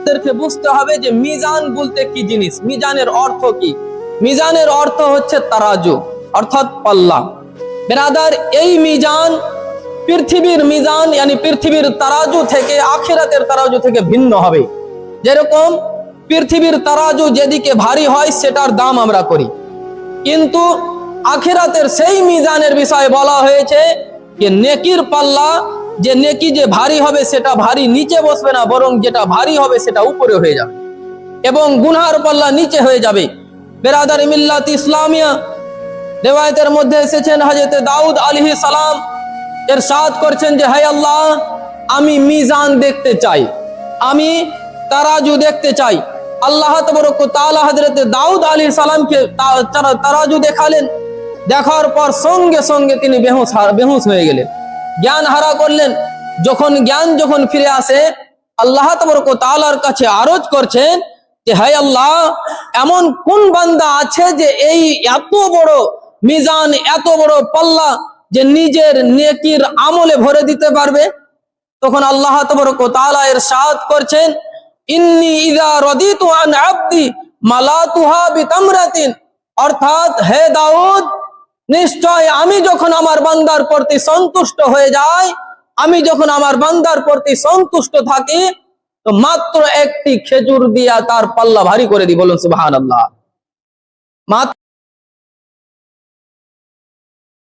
আমাদেরকে বুঝতে হবে যে মিজান বলতে কি জিনিস, মিজানের অর্থ কি। মিজানের অর্থ হচ্ছে তারাজু, অর্থাৎ পাল্লা। বেরাদার, এই মিজান পৃথিবীর মিজান यानी পৃথিবীর তারাজু থেকে, আখিরাতের তারাজু থেকে ভিন্ন হবে। যেরকম পৃথিবীর তারাজু যেদিকে ভারী হয় সেটার দাম আমরা করি, কিন্তু আখিরাতের সেই মিজানের বিষয়ে বলা হয়েছে যে নেকির পাল্লা, যে নেকি যে ভারী হবে সেটা ভারী নিচে বসবে না, বরং যেটা ভারী হবে সেটা উপরে হয়ে যাবে, এবং গুনার পাল্লা নিচে হয়ে যাবে। বেরাদার মিল্লাত ইসলামিয়া রিওয়ায়াতের মধ্যে এসেছেন হযরত দাউদ আলাইহিস সালাম ইরশাদ করছেন যে হে আল্লাহ, আমি মিজান দেখতে চাই, আমি তারাজু দেখতে চাই। আল্লাহ তাবারক ওয়া তাআলা হযরত দাউদ আলাইহিস সালামকে তারাজু দেখালেন। দেখার পর সঙ্গে সঙ্গে তিনি বেহুশ হয়ে গেলেন, জ্ঞান হারা করলেন। যখন ফিরে আসে, আল্লাহ তাবারক ওয়া তাআলার কাছে আরজ করছেন যে হে আল্লাহ, এমন কোন বান্দা আছে যে এই এত বড় মিজান, এত বড় পাল্লা যে নিজের নেকির আমলে ভরে দিতে পারবে। তখন আল্লাহ তাবারক ওয়া তাআলা ইরশাদ করছেন, ইন্নী ইযা রাদিতু আন আবদি মালাতুহা বিতামরাতিন, অর্থাৎ হে দাউদ, নিশ্চয় আমি যখন আমার বান্দার প্রতি সন্তুষ্ট হয়ে যাই, আমি যখন আমার বান্দার প্রতি সন্তুষ্ট থাকি, তো মাত্র একটি খেজুর দিয়া তার পাল্লা ভারী করে দিই। বলুন সুবহানাল্লাহ। মাত্র